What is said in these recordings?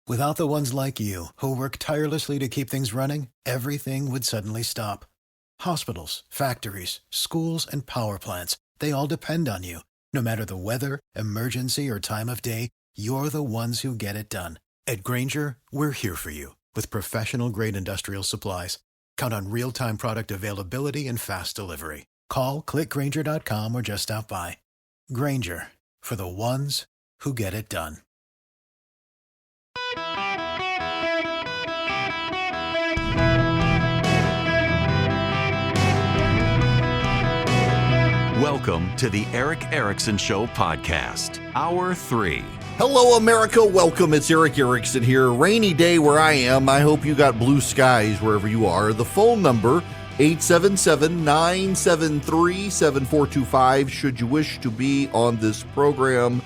Without the ones like you, who work tirelessly to keep things running, everything would suddenly stop. Hospitals, factories, schools, and power plants, they all depend on you. No matter the weather, emergency, or time of day, you're the ones who get it done. At Grainger, we're here for you with professional-grade industrial supplies. Count on real-time product availability and fast delivery. Call, click Grainger.com, or just stop by. Grainger, for the ones who get it done. Welcome to the Eric Erickson Show podcast, Hour 3. Hello, America. Welcome. It's Eric Erickson here. Rainy day where I am. I hope you got blue skies wherever you are. The phone number, 877-973-7425, should you wish to be on this program.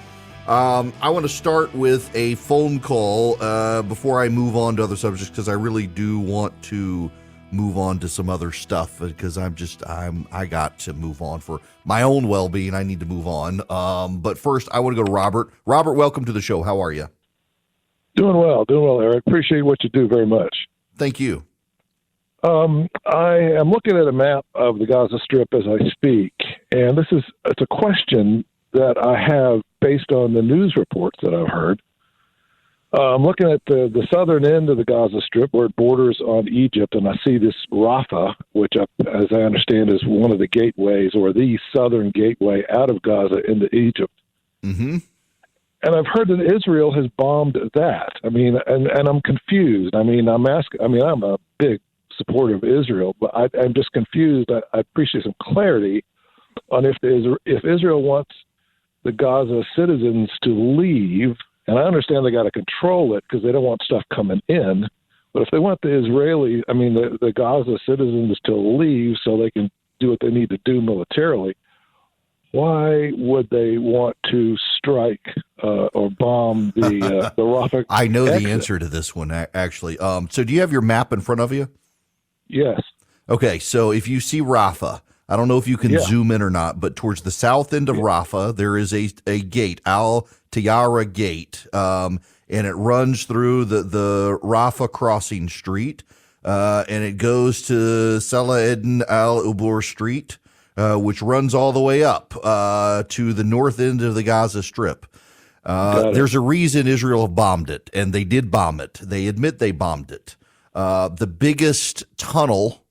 I want to start with a phone call before I move on to other subjects, because I really do want to move on to some other stuff, because I got to move on for my own well-being. I need to move on. But first, I want to go to Robert. Robert, welcome to the show. How are you? Doing well, Eric. Appreciate what you do very much. Thank you. I am looking at a map of the Gaza Strip as I speak, and it's a question that I have based on the news reports that I've heard. I'm looking at the southern end of the Gaza Strip where it borders on Egypt, and I see this Rafah, which, as I understand, is one of the gateways or the southern gateway out of Gaza into Egypt. Mm-hmm. And I've heard that Israel has bombed that. I mean, and I'm confused. I'm a big supporter of Israel, but I'm just confused. I appreciate some clarity on if Israel wants the Gaza citizens to leave. And I understand they got to control it because they don't want stuff coming in. But if they want the Gaza citizens to leave so they can do what they need to do militarily, why would they want to strike or bomb the Rafah? I know exit? the answer to this one, actually. So do you have your map in front of you? Yes. Okay, so if you see Rafah, I don't know if you can zoom in or not, but towards the south end of Rafah, there is a gate, Al Tayara Gate, and it runs through the Rafah Crossing Street, and it goes to Salah Eden Al Ubur Street, which runs all the way up to the north end of the Gaza Strip. There's a reason Israel bombed it, and they did bomb it. They admit they bombed it. The biggest tunnel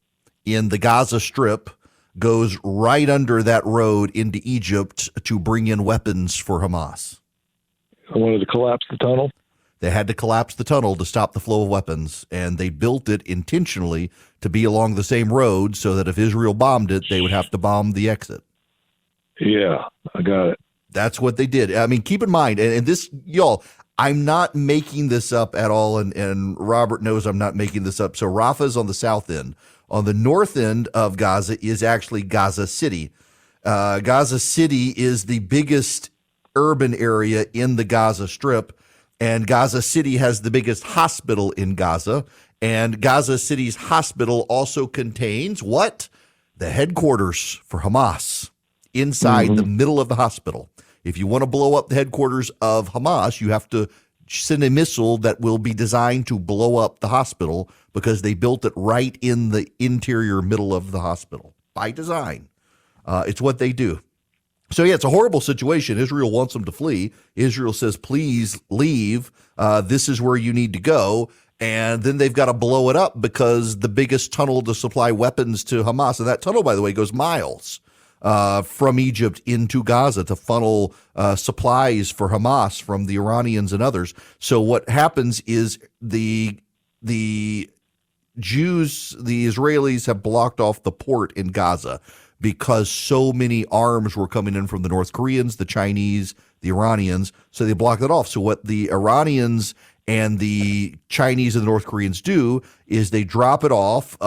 in the Gaza Strip goes right under that road into Egypt to bring in weapons for Hamas. I wanted to collapse the tunnel. They had to collapse the tunnel to stop the flow of weapons, and they built it intentionally to be along the same road so that if Israel bombed it, they would have to bomb the exit. Yeah, I got it. That's what they did. I mean, keep in mind, and this, y'all, I'm not making this up at all, and Robert knows I'm not making this up. So Rafah is on the south end. On the north end of Gaza is actually Gaza City. Gaza City is the biggest urban area in the Gaza Strip, and Gaza City has the biggest hospital in Gaza. And Gaza City's hospital also contains what? The headquarters for Hamas inside the middle of the hospital. If you want to blow up the headquarters of Hamas, you have to send a missile that will be designed to blow up the hospital because they built it right in the interior middle of the hospital by design. It's what they do. So, yeah, it's a horrible situation. Israel wants them to flee. Israel says, please leave. This is where you need to go. And then they've got to blow it up because the biggest tunnel to supply weapons to Hamas, and that tunnel, by the way, goes miles from Egypt into Gaza to funnel supplies for Hamas from the Iranians and others. So what happens is the Jews, the Israelis, have blocked off the port in Gaza because so many arms were coming in from the North Koreans, the Chinese, the Iranians. So they blocked it off. So what the Iranians and the Chinese and the North Koreans do is they drop it off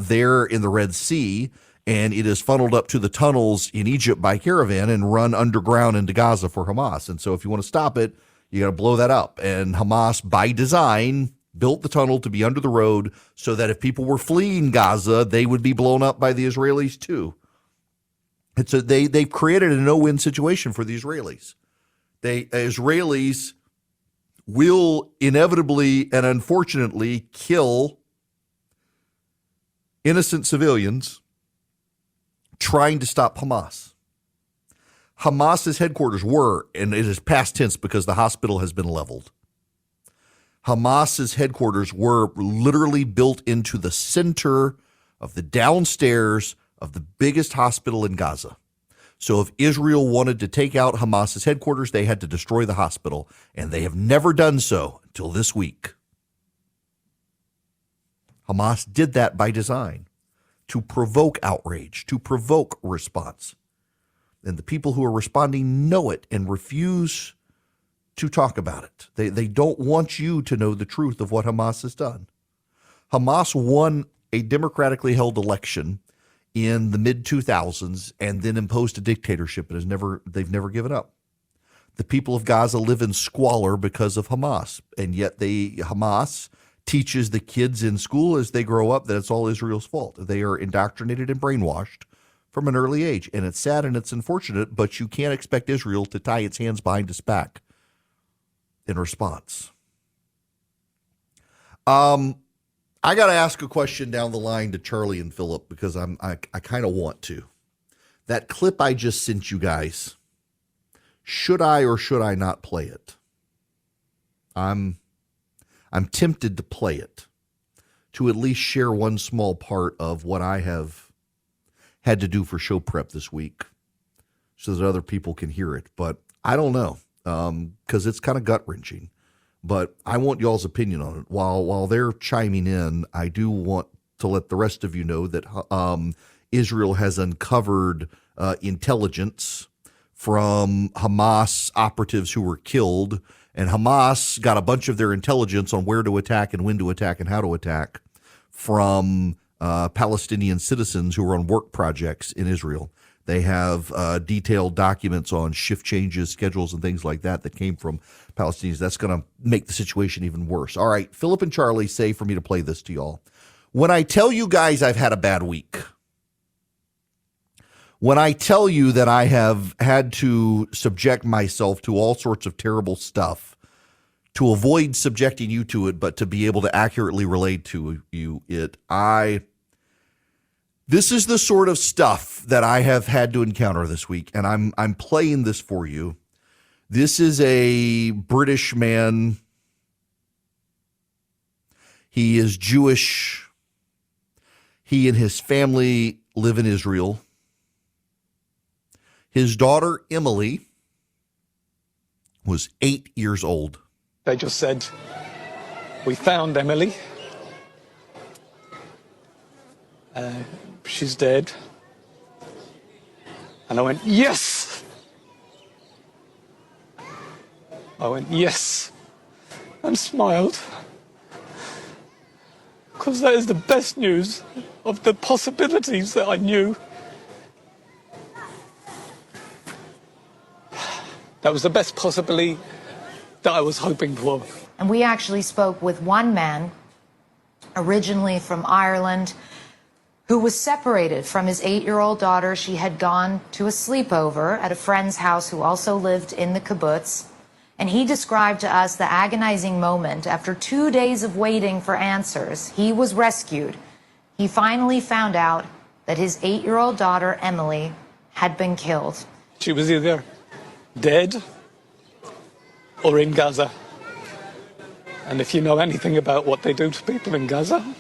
there in the Red Sea, and it is funneled up to the tunnels in Egypt by caravan and run underground into Gaza for Hamas. And so if you want to stop it, you got to blow that up. And Hamas, by design, built the tunnel to be under the road so that if people were fleeing Gaza, they would be blown up by the Israelis too. And so they've created a no-win situation for the Israelis. Israelis will inevitably and unfortunately kill innocent civilians trying to stop Hamas. Hamas's headquarters were, and it is past tense because the hospital has been leveled. Hamas's headquarters were literally built into the center of the downstairs of the biggest hospital in Gaza. So if Israel wanted to take out Hamas's headquarters, they had to destroy the hospital, and they have never done so until this week. Hamas did that by design, to provoke outrage, to provoke response. And the people who are responding know it and refuse to talk about it. They don't want you to know the truth of what Hamas has done. Hamas won a democratically held election in the mid-2000s and then imposed a dictatorship and they've never given up. The people of Gaza live in squalor because of Hamas, and yet Hamas teaches the kids in school as they grow up that it's all Israel's fault. They are indoctrinated and brainwashed from an early age, and it's sad and it's unfortunate, but you can't expect Israel to tie its hands behind its back in response. I got to ask a question down the line to Charlie and Philip because I kind of want to. That clip I just sent you guys, should I or should I not play it? I'm tempted to play it, to at least share one small part of what I have had to do for show prep this week so that other people can hear it. But I don't know, because it's kind of gut-wrenching. But I want y'all's opinion on it. While they're chiming in, I do want to let the rest of you know that Israel has uncovered intelligence from Hamas operatives who were killed, and Hamas got a bunch of their intelligence on where to attack and when to attack and how to attack from Palestinian citizens who were on work projects in Israel. They have detailed documents on shift changes, schedules, and things like that came from Palestinians. That's going to make the situation even worse. All right, Philip and Charlie say for me to play this to y'all. When I tell you guys I've had a bad week, when I tell you that I have had to subject myself to all sorts of terrible stuff to avoid subjecting you to it, but to be able to accurately relate to you this is the sort of stuff that I have had to encounter this week, and I'm playing this for you. This is a British man. He is Jewish. He and his family live in Israel. His daughter, Emily, was 8 years old. They just said, "We found Emily. She's dead." And I went, "Yes!" I went, "Yes," and smiled. Because that is the best news of the possibilities that I knew. That was the best possibility that I was hoping for. And we actually spoke with one man, originally from Ireland, who was separated from his 8-year-old daughter. She had gone to a sleepover at a friend's house who also lived in the kibbutz. And he described to us the agonizing moment after 2 days of waiting for answers. He was rescued. He finally found out that his 8-year-old daughter, Emily, had been killed. She was either dead or in Gaza. And if you know anything about what they do to people in Gaza,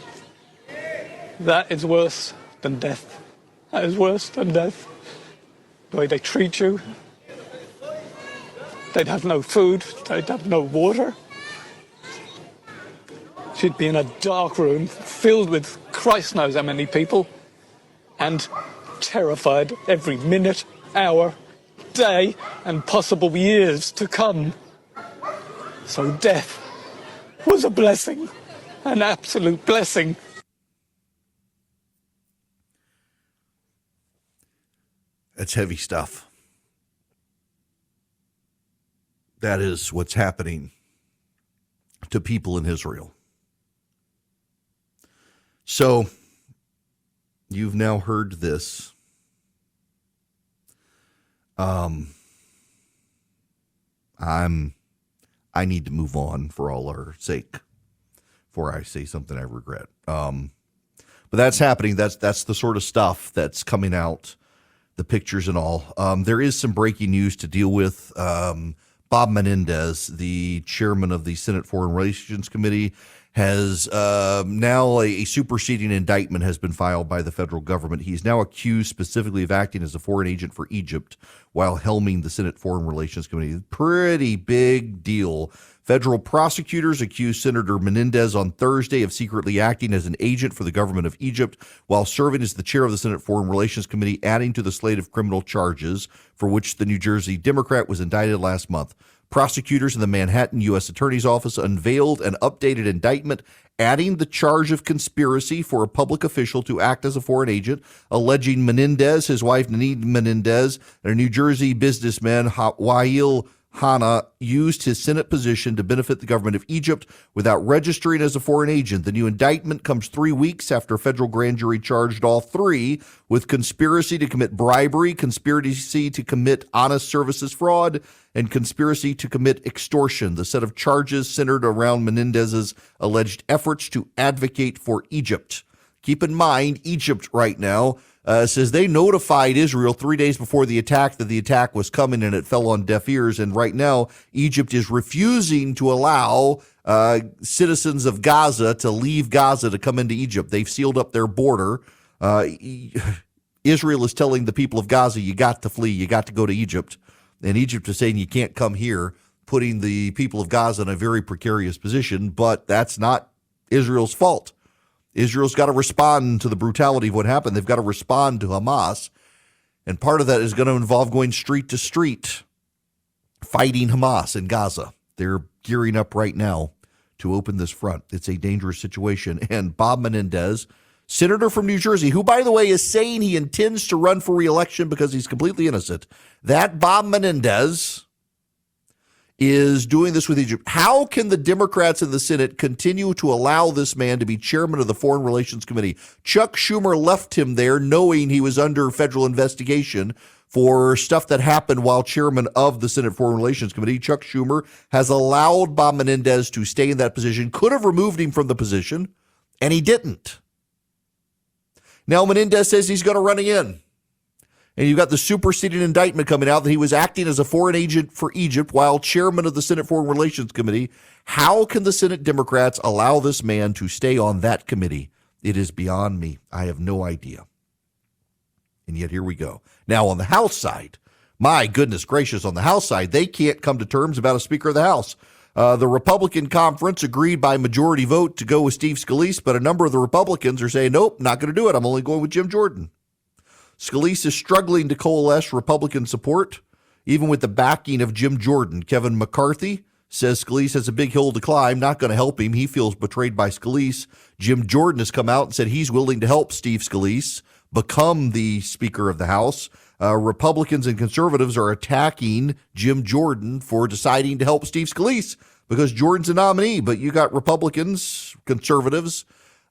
that is worse than death. That is worse than death. The way they treat you. They'd have no food. They'd have no water. She'd be in a dark room filled with Christ knows how many people, and terrified every minute, hour, day, and possible years to come. So death was a blessing, an absolute blessing. That's heavy stuff. That is what's happening to people in Israel. So, you've now heard this. I'm I need to move on for all our sake before I say something I regret. But that's happening. That's the sort of stuff that's coming out, the pictures and all. There is some breaking news to deal with. Bob Menendez, the chairman of the Senate Foreign Relations Committee, has now a superseding indictment has been filed by the federal government. He's now accused specifically of acting as a foreign agent for Egypt while helming the Senate Foreign Relations Committee. Pretty big deal. Federal prosecutors accused Senator Menendez on Thursday of secretly acting as an agent for the government of Egypt while serving as the chair of the Senate Foreign Relations Committee, adding to the slate of criminal charges for which the New Jersey Democrat was indicted last month. Prosecutors in the Manhattan U.S. Attorney's Office unveiled an updated indictment adding the charge of conspiracy for a public official to act as a foreign agent, alleging Menendez, his wife Nanine Menendez, and a New Jersey businessman Wael Hana used his Senate position to benefit the government of Egypt without registering as a foreign agent. The new indictment comes 3 weeks after a federal grand jury charged all three with conspiracy to commit bribery, conspiracy to commit honest services fraud, and conspiracy to commit extortion. The set of charges centered around Menendez's alleged efforts to advocate for Egypt. Keep in mind, Egypt right now says they notified Israel 3 days before the attack that the attack was coming and it fell on deaf ears. And right now, Egypt is refusing to allow citizens of Gaza to leave Gaza to come into Egypt. They've sealed up their border. Israel is telling the people of Gaza, you got to flee, you got to go to Egypt. And Egypt is saying you can't come here, putting the people of Gaza in a very precarious position. But that's not Israel's fault. Israel's got to respond to the brutality of what happened. They've got to respond to Hamas. And part of that is going to involve going street to street, fighting Hamas in Gaza. They're gearing up right now to open this front. It's a dangerous situation. And Bob Menendez, senator from New Jersey, who, by the way, is saying he intends to run for re-election because he's completely innocent. That Bob Menendez is doing this with Egypt. How can the Democrats in the Senate continue to allow this man to be chairman of the Foreign Relations Committee? Chuck Schumer left him there knowing he was under federal investigation for stuff that happened while chairman of the Senate Foreign Relations Committee. Chuck Schumer has allowed Bob Menendez to stay in that position, could have removed him from the position, and he didn't. Now Menendez says he's going to run again. And you've got the superseding indictment coming out that he was acting as a foreign agent for Egypt while chairman of the Senate Foreign Relations Committee. How can the Senate Democrats allow this man to stay on that committee? It is beyond me. I have no idea. And yet here we go. Now on the House side, my goodness gracious, on the House side, they can't come to terms about a Speaker of the House. The Republican conference agreed by majority vote to go with Steve Scalise, but a number of the Republicans are saying, nope, not going to do it. I'm only going with Jim Jordan. Scalise is struggling to coalesce Republican support, even with the backing of Jim Jordan. Kevin McCarthy says Scalise has a big hill to climb, not going to help him. He feels betrayed by Scalise. Jim Jordan has come out and said he's willing to help Steve Scalise become the Speaker of the House. Republicans and conservatives are attacking Jim Jordan for deciding to help Steve Scalise because Jordan's a nominee. But you got Republicans, conservatives,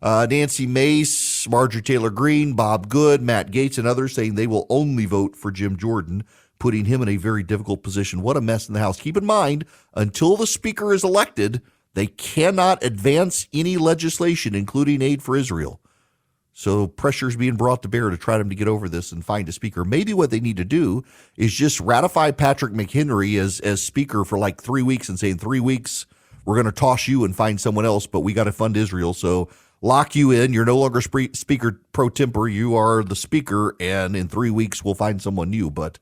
Nancy Mace, Marjorie Taylor Greene, Bob Good, Matt Gaetz, and others saying they will only vote for Jim Jordan, putting him in a very difficult position. What a mess in the House. Keep in mind, until the Speaker is elected, they cannot advance any legislation, including aid for Israel. So pressure is being brought to bear to try to get over this and find a Speaker. Maybe what they need to do is just ratify Patrick McHenry as Speaker for like 3 weeks and say in 3 weeks, we're going to toss you and find someone else, but we got to fund Israel. So lock you in. You're no longer Speaker pro tempore. You are the Speaker, and in 3 weeks we'll find someone new. But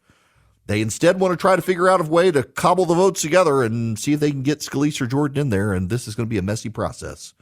they instead want to try to figure out a way to cobble the votes together and see if they can get Scalise or Jordan in there, and this is going to be a messy process.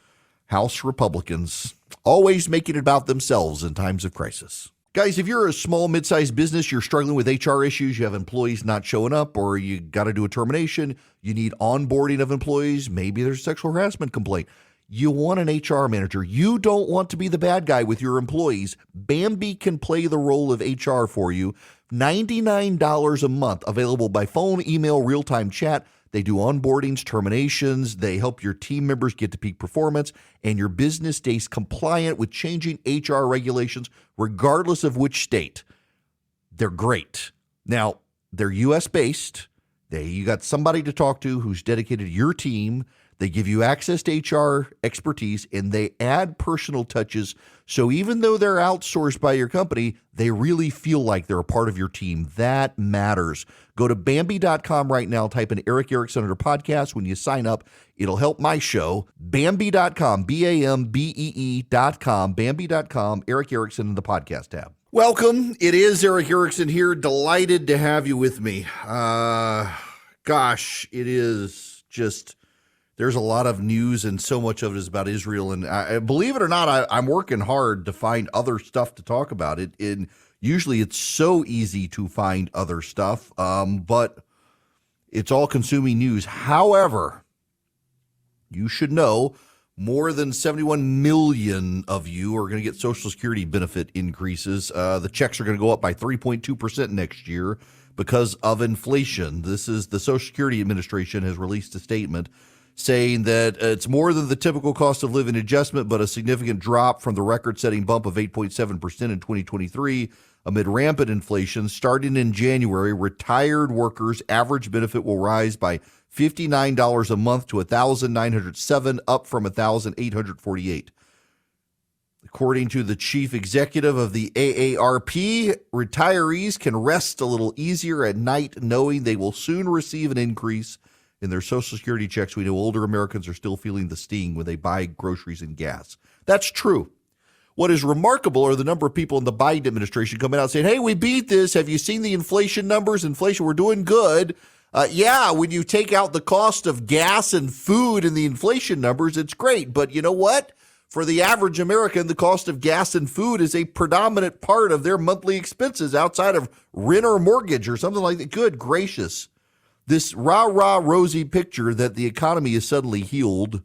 House Republicans always making it about themselves in times of crisis. Guys, if you're a small, mid-sized business, you're struggling with HR issues, you have employees not showing up, or you got to do a termination, you need onboarding of employees, maybe there's a sexual harassment complaint. You want an HR manager. You don't want to be the bad guy with your employees. Bambee can play the role of HR for you. $99 a month, available by phone, email, real-time chat. They do onboardings, terminations. They help your team members get to peak performance, and your business stays compliant with changing HR regulations, regardless of which state. They're great. Now, they're U.S. based. You got somebody to talk to who's dedicated to your team. They give you access to HR expertise, and they add personal touches. So even though they're outsourced by your company, they really feel like they're a part of your team. That matters. Go to Bambi.com right now. Type in Eric Erickson under podcast. When you sign up, it'll help my show. Bambi.com, Bambee.com, Bambi.com, Eric Erickson in the podcast tab. Welcome. It is Eric Erickson here. Delighted to have you with me. Gosh, it is just... There's a lot of news, and so much of it is about Israel. And believe it or not, I'm working hard to find other stuff to talk about. Usually it's so easy to find other stuff, but it's all consuming news. However, you should know more than 71 million of you are going to get Social Security benefit increases. The checks are going to go up by 3.2% next year because of inflation. This is the Social Security Administration has released a statement saying that it's more than the typical cost of living adjustment, but a significant drop from the record-setting bump of 8.7% in 2023 amid rampant inflation. Starting in January, retired workers' average benefit will rise by $59 a month to $1,907, up from $1,848. According to the chief executive of the AARP, retirees can rest a little easier at night knowing they will soon receive an increase in their Social Security checks. We know older Americans are still feeling the sting when they buy groceries and gas. That's true. What is remarkable are the number of people in the Biden administration coming out saying, hey, we beat this. Have you seen the inflation numbers? Inflation, we're doing good. Yeah, when you take out the cost of gas and food in the inflation numbers, it's great. But you know what? For the average American, the cost of gas and food is a predominant part of their monthly expenses outside of rent or mortgage or something like that. Good gracious. This rah-rah rosy picture that the economy is suddenly healed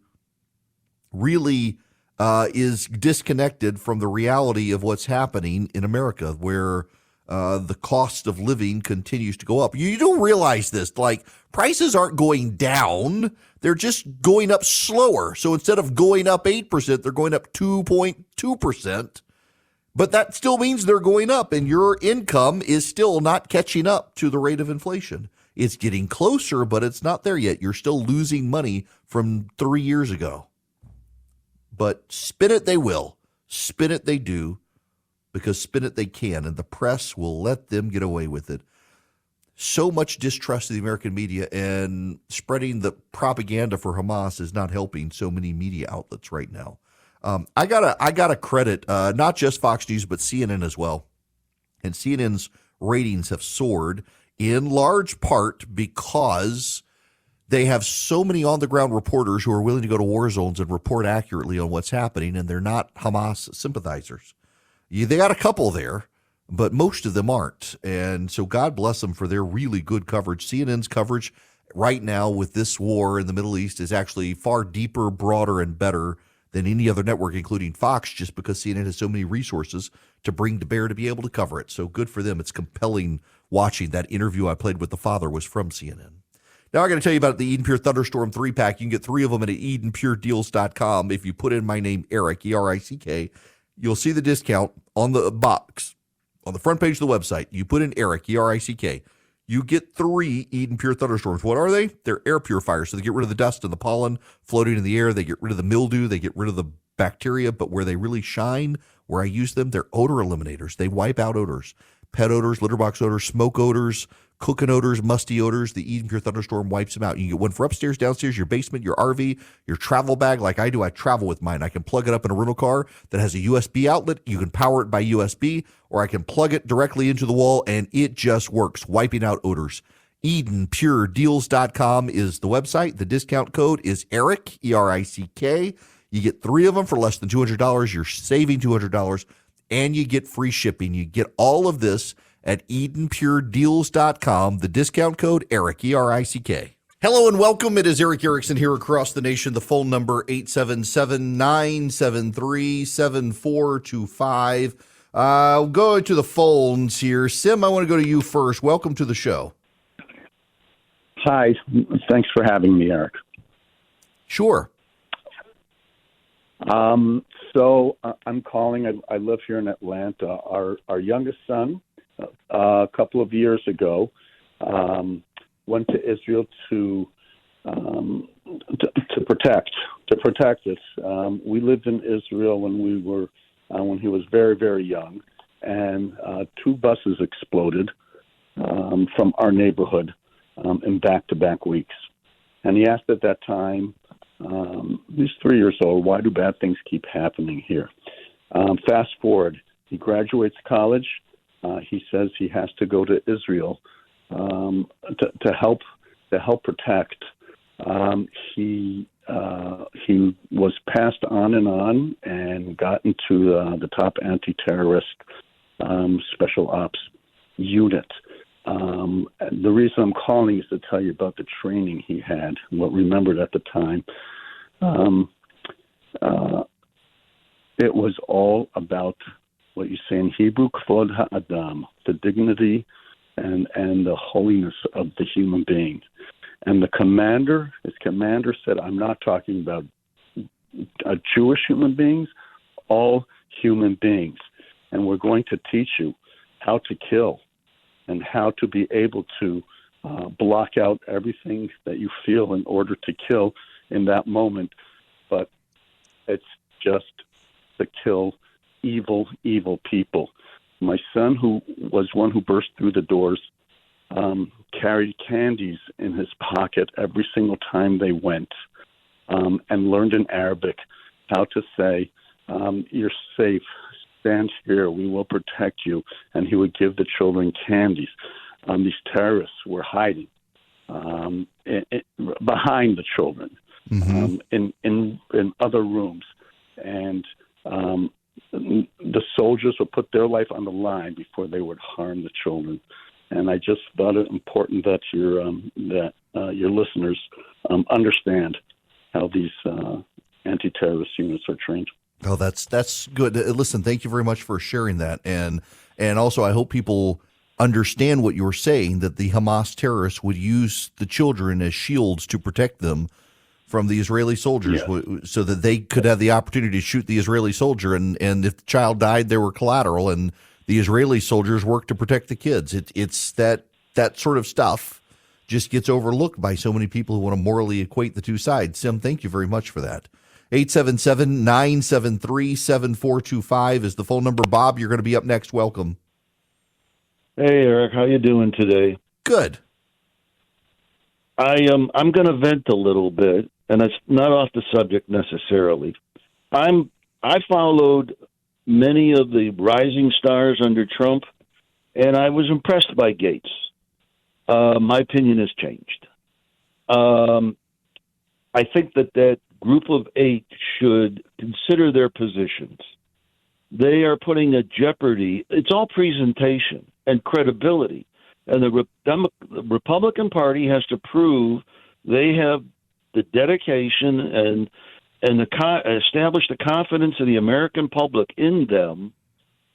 really is disconnected from the reality of what's happening in America, where the cost of living continues to go up. You don't realize this, like prices aren't going down. They're just going up slower. So instead of going up 8%, they're going up 2.2%. But that still means they're going up, and your income is still not catching up to the rate of inflation. It's getting closer, but it's not there yet. You're still losing money from 3 years ago. But spin it they will. Spin it they do, because spin it they can, and the press will let them get away with it. So much distrust of the American media, and spreading the propaganda for Hamas is not helping so many media outlets right now. I gotta credit not just Fox News, but CNN as well. And CNN's ratings have soared in large part because they have so many on-the-ground reporters who are willing to go to war zones and report accurately on what's happening, and they're not Hamas sympathizers. They got a couple there, but most of them aren't. And so God bless them for their really good coverage. CNN's coverage right now with this war in the Middle East is actually far deeper, broader, and better than any other network, including Fox, just because CNN has so many resources to bring to bear to be able to cover it. So good for them. It's compelling watching. That interview I played with the father was from CNN. Now I got to tell you about the Eden Pure Thunderstorm 3-pack. You can get 3 of them at EdenPureDeals.com. If you put in my name, Eric, E-R-I-C-K, you'll see the discount on the box. On the front page of the website, you put in Eric, E-R-I-C-K. You get 3 Eden Pure Thunderstorms. What are they? They're air purifiers. So they get rid of the dust and the pollen floating in the air. They get rid of the mildew. They get rid of the bacteria. But where they really shine, where I use them, they're odor eliminators. They wipe out odors. Pet odors, litter box odors, smoke odors, cooking odors, musty odors. The Eden Pure Thunderstorm wipes them out. You can get one for upstairs, downstairs, your basement, your RV, your travel bag like I do. I travel with mine. I can plug it up in a rental car that has a USB outlet. You can power it by USB, or I can plug it directly into the wall, and it just works, wiping out odors. EdenPureDeals.com is the website. The discount code is ERIC, E-R-I-C-K. You get 3 of them for less than $200. You're saving $200, and you get free shipping. You get all of this at EdenPureDeals.com. The discount code, ERIC, E-R-I-C-K. Hello and welcome. It is Eric Erickson here across the nation. The phone number, 877-973-7425. I'll go to the phones here. Sim, I want to go to you first. Welcome to the show. Hi. Thanks for having me, Eric. Sure. So I'm calling. I live here in Atlanta. Our youngest son, a couple of years ago, went to Israel to protect us. We lived in Israel when he was very, very young, and 2 buses exploded from our neighborhood in back-to-back weeks. And he asked at that time, he's 3 years old, why do bad things keep happening here? Fast forward, he graduates college. He says he has to go to Israel to help protect. He was passed on and got into the top anti-terrorist special ops unit. The reason I'm calling is to tell you about the training he had, what remembered at the time. It was all about what you say in Hebrew, kvod ha'adam, the dignity and the holiness of the human being. And his commander said, I'm not talking about Jewish human beings, all human beings. And we're going to teach you how to kill and how to be able to block out everything that you feel in order to kill in that moment. But it's just to kill evil, evil people. My son, who was one who burst through the doors, carried candies in his pocket every single time they went, and learned in Arabic how to say, you're safe, stand here, we will protect you. And he would give the children candies. These terrorists were hiding behind the children, in other rooms. And the soldiers would put their life on the line before they would harm the children. And I just thought it important that your listeners understand how these anti-terrorist units are trained. Oh, that's good. Listen, thank you very much for sharing that, and also I hope people understand what you're saying, that the Hamas terrorists would use the children as shields to protect them from the Israeli soldiers, so that they could have the opportunity to shoot the Israeli soldier, and if the child died, they were collateral, and the Israeli soldiers worked to protect the kids. It's that sort of stuff just gets overlooked by so many people who want to morally equate the two sides. Sim, thank you very much for that. 877-973-7425 is the phone number. Bob, you're going to be up next. Welcome. Hey, Eric, how you doing today? Good. I'm going to vent a little bit, and it's not off the subject necessarily. I followed many of the rising stars under Trump, and I was impressed by Gates. My opinion has changed. I think that group of 8 should consider their positions. They are putting at jeopardy. It's all presentation and credibility. And the Republican Party has to prove they have the dedication and establish the confidence of the American public in them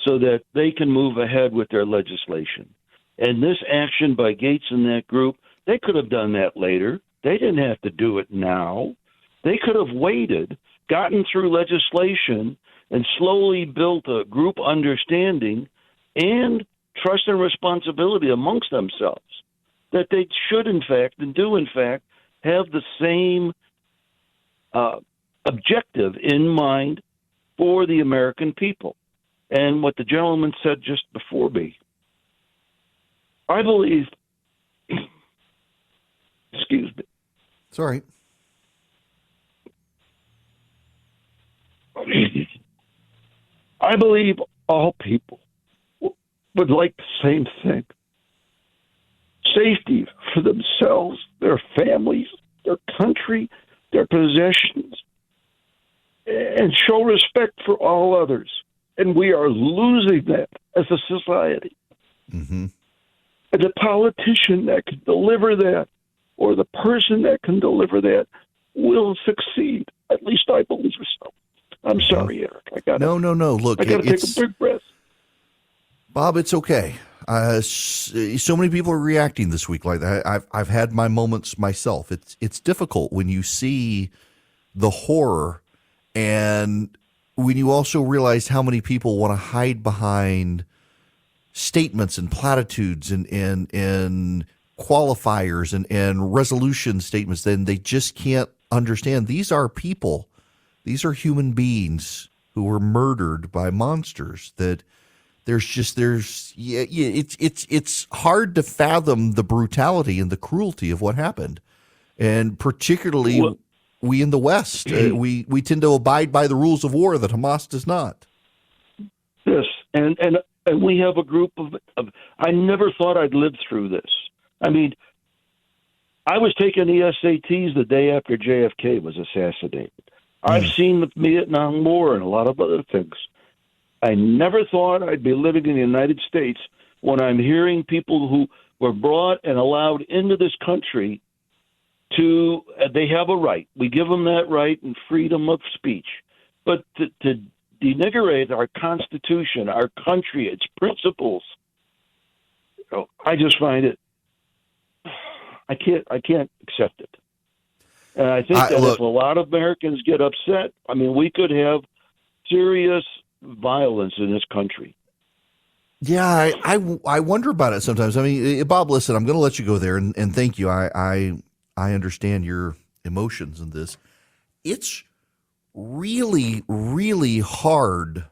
so that they can move ahead with their legislation. And this action by Gates and that group, they could have done that later. They didn't have to do it now. They could have waited, gotten through legislation, and slowly built a group understanding and trust and responsibility amongst themselves that they should, in fact, and do, in fact, have the same objective in mind for the American people. And what the gentleman said just before me, I believe, excuse me. It's all right. I believe all people would like the same thing. Safety for themselves, their families, their country, their possessions, and show respect for all others. And we are losing that as a society. Mm-hmm. And the politician that can deliver that, or the person that can deliver that, will succeed. At least I believe so. I'm sorry, Eric. No. Look, I got to take a big breath. Bob, it's okay. So many people are reacting this week like that. I've had my moments myself. It's difficult when you see the horror, and when you also realize how many people want to hide behind statements and platitudes and qualifiers and resolution statements, then they just can't understand. These are people. These are human beings who were murdered by monsters. That it's hard to fathom the brutality and the cruelty of what happened. And particularly we in the West, we tend to abide by the rules of war that Hamas does not. Yes, and we have a group of I never thought I'd live through this. I mean, I was taking the SATs the day after JFK was assassinated. I've seen the Vietnam War and a lot of other things. I never thought I'd be living in the United States when I'm hearing people who were brought and allowed into this country to, they have a right. We give them that right and freedom of speech. But to denigrate our Constitution, our country, its principles, I just find it, I can't accept it. And I think that if a lot of Americans get upset, I mean, we could have serious violence in this country. Yeah, I wonder about it sometimes. I mean, Bob, listen, I'm going to let you go there, and thank you. I understand your emotions in this. It's really, really hard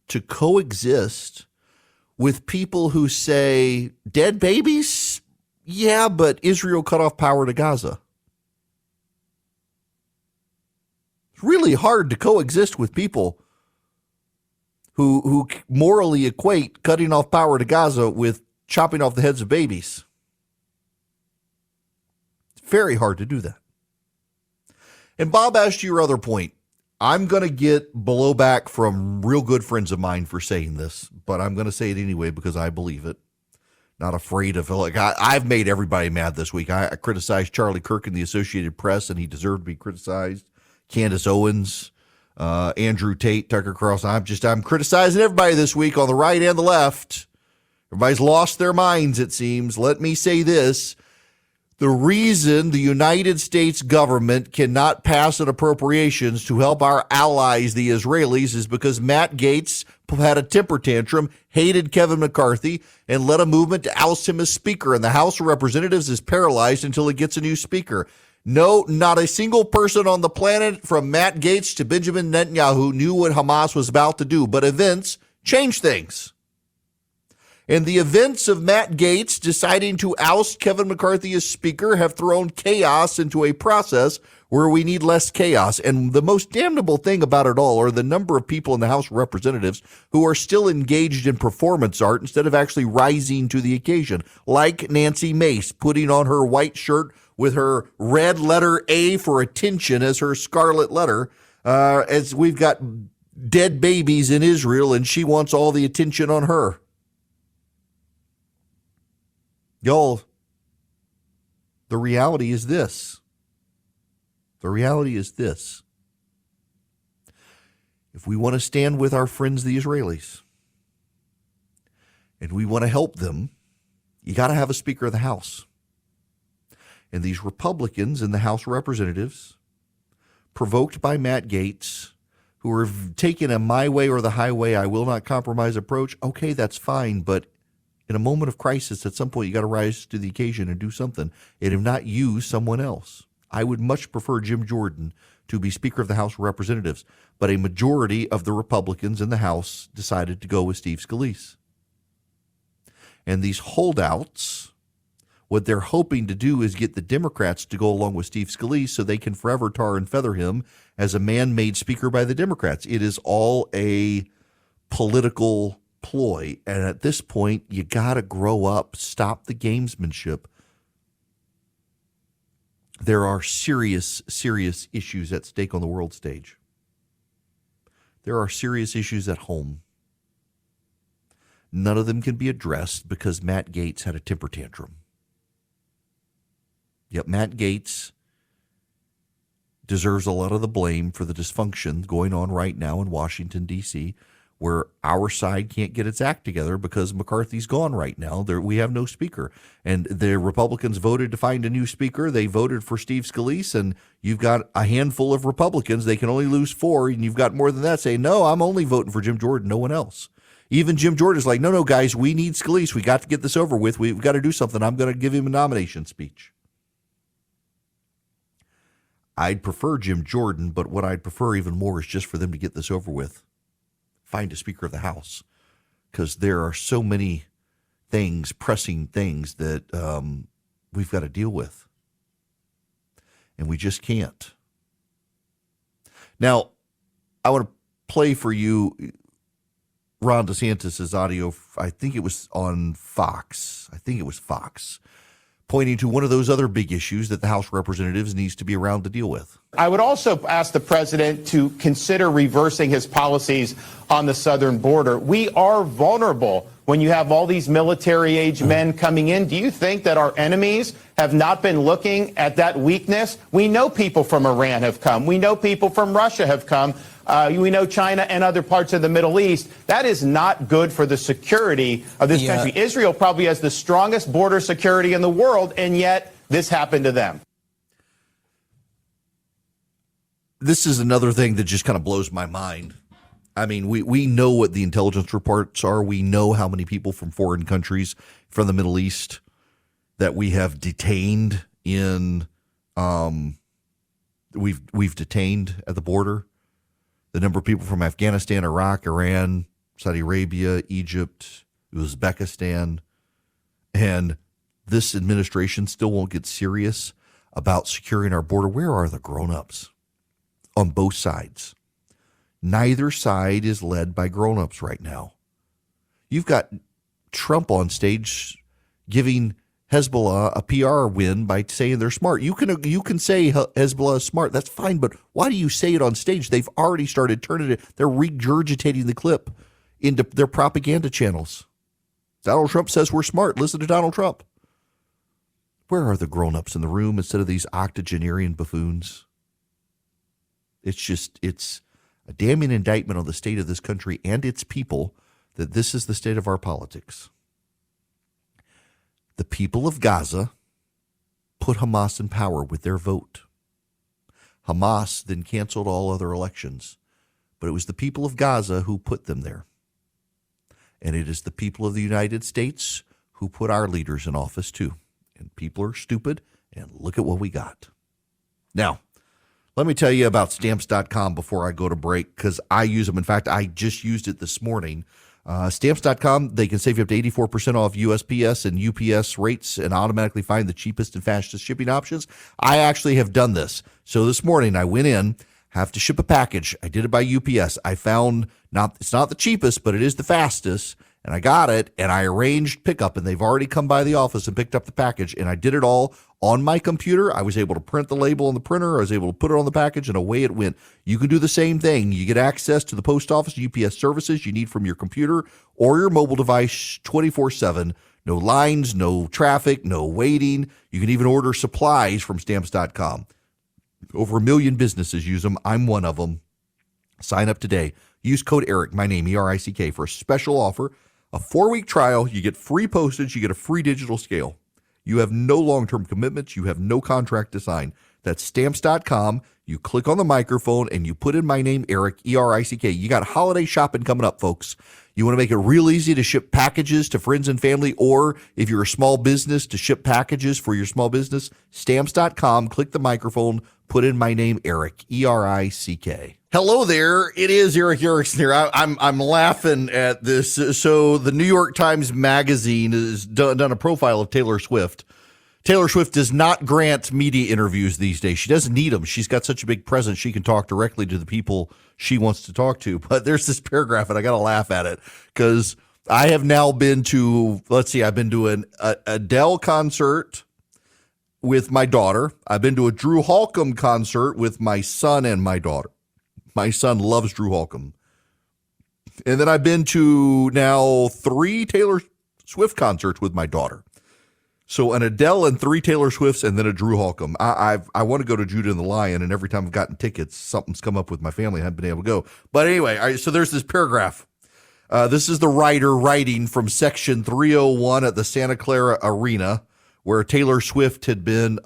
to coexist with people who say, dead babies? Yeah, but Israel cut off power to Gaza. It's really hard to coexist with people who morally equate cutting off power to Gaza with chopping off the heads of babies. It's very hard to do that. And Bob, as to your other point, I'm going to get blowback from real good friends of mine for saying this, but I'm going to say it anyway because I believe it. Not afraid of, like, I've made everybody mad this week. I criticized Charlie Kirk in the Associated Press, and he deserved to be criticized. Candace Owens, Andrew Tate, Tucker Carlson. I'm criticizing everybody this week on the right and the left. Everybody's lost their minds, it seems. Let me say this. The reason the United States government cannot pass an appropriations to help our allies, the Israelis, is because Matt Gaetz had a temper tantrum, hated Kevin McCarthy, and led a movement to oust him as Speaker. And the House of Representatives is paralyzed until it gets a new Speaker. No, not a single person on the planet, from Matt Gaetz to Benjamin Netanyahu, knew what Hamas was about to do. But events change things. And the events of Matt Gaetz deciding to oust Kevin McCarthy as Speaker have thrown chaos into a process where we need less chaos. And the most damnable thing about it all are the number of people in the House of Representatives who are still engaged in performance art instead of actually rising to the occasion, like Nancy Mace putting on her white shirt with her red letter A for attention as her scarlet letter, as we've got dead babies in Israel and she wants all the attention on her. Y'all, the reality is this. The reality is this. If we want to stand with our friends, the Israelis, and we want to help them, you got to have a Speaker of the House. And these Republicans in the House of Representatives, provoked by Matt Gaetz, who are taking a my way or the highway, I will not compromise approach, okay, that's fine, but in a moment of crisis, at some point, you got to rise to the occasion and do something. And if not you, someone else. I would much prefer Jim Jordan to be Speaker of the House of Representatives, but a majority of the Republicans in the House decided to go with Steve Scalise. And these holdouts, what they're hoping to do is get the Democrats to go along with Steve Scalise so they can forever tar and feather him as a man-made Speaker by the Democrats. It is all a political ploy. And at this point, you got to grow up, stop the gamesmanship. There are serious, serious issues at stake on the world stage. There are serious issues at home. None of them can be addressed because Matt Gaetz had a temper tantrum. Yet Matt Gaetz deserves a lot of the blame for the dysfunction going on right now in Washington, D.C., where our side can't get its act together because McCarthy's gone right now. We have no speaker. And the Republicans voted to find a new speaker. They voted for Steve Scalise, and you've got a handful of Republicans. They can only lose 4, and you've got more than that saying, no, I'm only voting for Jim Jordan, no one else. Even Jim Jordan's like, no, guys, we need Scalise. We got to get this over with. We've got to do something. I'm going to give him a nomination speech. I'd prefer Jim Jordan, but what I'd prefer even more is just for them to get this over with. Find a Speaker of the House, because there are so many things, pressing things that we've got to deal with. And we just can't. Now, I want to play for you Ron DeSantis' audio. I think it was on Fox. Pointing to one of those other big issues that the House of Representatives needs to be around to deal with. I would also ask the president to consider reversing his policies on the southern border. We are vulnerable when you have all these military-age men coming in. Do you think that our enemies have not been looking at that weakness? We know people from Iran have come. We know people from Russia have come. We know China and other parts of the Middle East. That is not good for the security of this country. Israel probably has the strongest border security in the world, and yet this happened to them. This is another thing that just kind of blows my mind. I mean, we know what the intelligence reports are. We know how many people from foreign countries, from the Middle East, that we have detained in, we've detained at the border. The number of people from Afghanistan, Iraq, Iran, Saudi Arabia, Egypt, Uzbekistan, and this administration still won't get serious about securing our border. Where are the grown-ups on both sides? Neither side is led by grown-ups right now. You've got Trump on stage giving Hezbollah a PR win by saying they're smart. You can say Hezbollah is smart. That's fine, but why do you say it on stage? They've already started turning it. They're regurgitating the clip into their propaganda channels. Donald Trump says we're smart. Listen to Donald Trump. Where are the grown-ups in the room instead of these octogenarian buffoons? It's a damning indictment on the state of this country and its people that this is the state of our politics. The people of Gaza put Hamas in power with their vote. Hamas then canceled all other elections, but it was the people of Gaza who put them there. And it is the people of the United States who put our leaders in office too. And people are stupid, and look at what we got. Now, let me tell you about Stamps.com before I go to break, because I use them. In fact, I just used it this morning. Stamps.com, they can save you up to 84% off USPS and UPS rates and automatically find the cheapest and fastest shipping options. I actually have done this. So this morning I went in, have to ship a package. I did it by UPS. I found it's not the cheapest, but it is the fastest. And I got it, and I arranged pickup, and they've already come by the office and picked up the package, and I did it all on my computer. I was able to print the label on the printer. I was able to put it on the package, and away it went. You can do the same thing. You get access to the post office UPS services you need from your computer or your mobile device 24/7. No lines, no traffic, no waiting. You can even order supplies from Stamps.com. Over 1 million businesses use them. I'm one of them. Sign up today. Use code ERIC, my name, ERICK, for a special offer. A 4-week trial, you get free postage, you get a free digital scale. You have no long-term commitments, you have no contract to sign. That's Stamps.com. You click on the microphone and you put in my name, Eric, ERICK. You got holiday shopping coming up, folks. You want to make it real easy to ship packages to friends and family, or if you're a small business, to ship packages for your small business, Stamps.com, click the microphone, put in my name, Eric, ERICK. Hello there. It is Eric Erickson here. I'm laughing at this. So the New York Times Magazine has done a profile of Taylor Swift. Taylor Swift does not grant media interviews these days. She doesn't need them. She's got such a big presence. She can talk directly to the people she wants to talk to. But there's this paragraph, and I got to laugh at it because I have now been to, I've been to an Adele concert with my daughter. I've been to a Drew Holcomb concert with my son and my daughter. My son loves Drew Holcomb. And then I've been to now 3 Taylor Swift concerts with my daughter. So an Adele and 3 Taylor Swifts and then a Drew Holcomb. I want to go to Judah and the Lion, and every time I've gotten tickets, something's come up with my family. I haven't been able to go. But anyway, so there's this paragraph. This is the writer writing from section 301 at the Santa Clara Arena, where Taylor Swift had been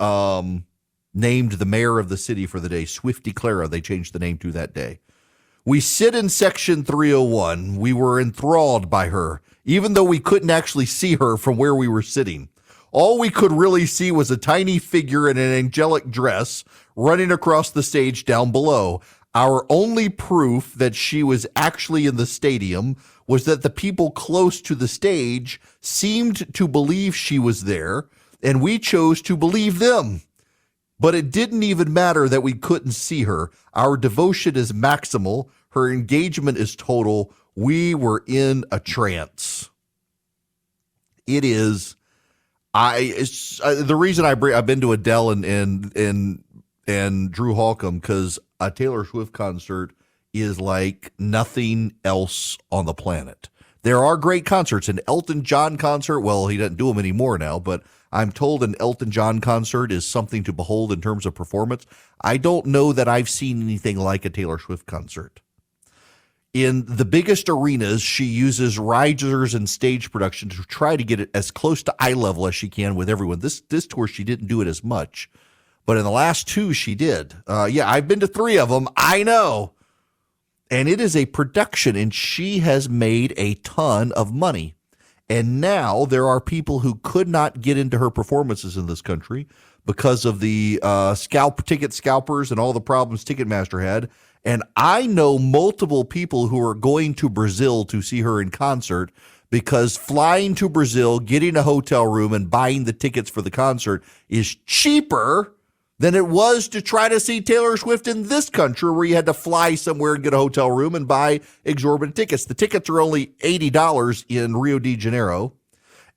named the mayor of the city for the day. Swifty Clara, they changed the name to that day. We sit in section 301. We were enthralled by her, even though we couldn't actually see her from where we were sitting. All we could really see was a tiny figure in an angelic dress running across the stage down below. Our only proof that she was actually in the stadium was that the people close to the stage seemed to believe she was there, and we chose to believe them. But it didn't even matter that we couldn't see her. Our devotion is maximal. Her engagement is total. We were in a trance. It is. The reason I've been to Adele and Drew Holcomb, because a Taylor Swift concert is like nothing else on the planet. There are great concerts. An Elton John concert, well, he doesn't do them anymore now, but I'm told an Elton John concert is something to behold in terms of performance. I don't know that I've seen anything like a Taylor Swift concert. In the biggest arenas, she uses risers and stage production to try to get it as close to eye level as she can with everyone. This tour, she didn't do it as much. But in the last two, she did. I've been to 3 of them. I know. And it is a production, and she has made a ton of money. And now there are people who could not get into her performances in this country because of the ticket scalpers and all the problems Ticketmaster had. And I know multiple people who are going to Brazil to see her in concert because flying to Brazil, getting a hotel room, and buying the tickets for the concert is cheaper than it was to try to see Taylor Swift in this country, where you had to fly somewhere and get a hotel room and buy exorbitant tickets. The tickets are only $80 in Rio de Janeiro,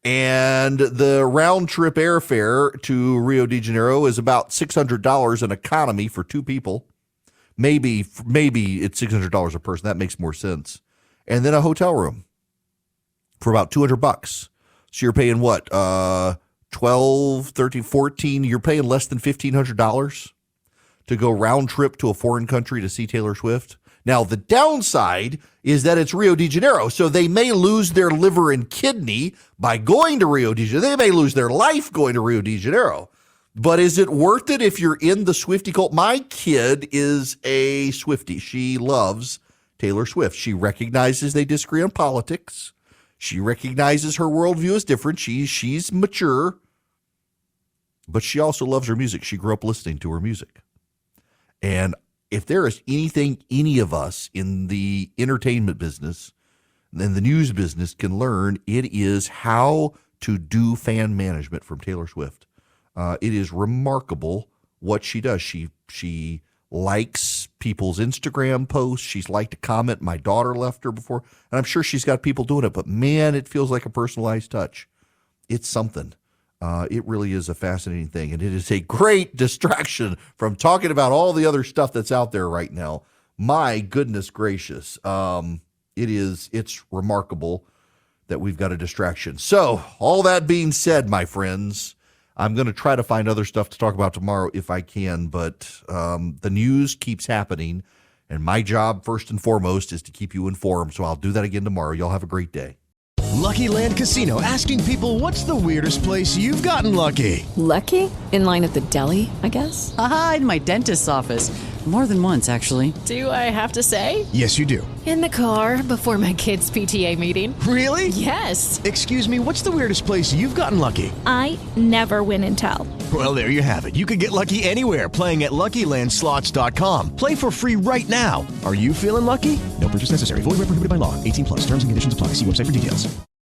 and the round trip airfare to Rio de Janeiro is about $600 in economy for 2 people. Maybe it's $600 a person. That makes more sense. And then a hotel room for about $200. So you're paying what? 12, 13, 14. You're paying less than $1,500 to go round trip to a foreign country to see Taylor Swift. Now, the downside is that it's Rio de Janeiro, so they may lose their liver and kidney by going to Rio de Janeiro. They may lose their life going to Rio de Janeiro. But is it worth it if you're in the Swiftie cult? My kid is a Swiftie. She loves Taylor Swift. She recognizes they disagree on politics. She recognizes her worldview is different. She's mature. But she also loves her music. She grew up listening to her music. And if there is anything any of us in the entertainment business and the news business can learn, it is how to do fan management from Taylor Swift. It is remarkable what she does. She likes people's Instagram posts. She's liked to comment. My daughter left her before, and I'm sure she's got people doing it. But man, it feels like a personalized touch. It's something. It really is a fascinating thing, and it is a great distraction from talking about all the other stuff that's out there right now. My goodness gracious, it's remarkable that we've got a distraction. So, all that being said, my friends, I'm going to try to find other stuff to talk about tomorrow if I can, but the news keeps happening, and my job, first and foremost, is to keep you informed, so I'll do that again tomorrow. Y'all have a great day. Lucky Land Casino, asking people, what's the weirdest place you've gotten lucky? Lucky? In line at the deli, I guess? Aha, in my dentist's office. More than once, actually. Do I have to say? Yes, you do. In the car before my kids' PTA meeting. Really? Yes. Excuse me, what's the weirdest place you've gotten lucky? I never win and tell. Well, there you have it. You can get lucky anywhere, playing at LuckyLandSlots.com. Play for free right now. Are you feeling lucky? No purchase necessary. Void where prohibited by law. 18+. Terms and conditions apply. See website for details.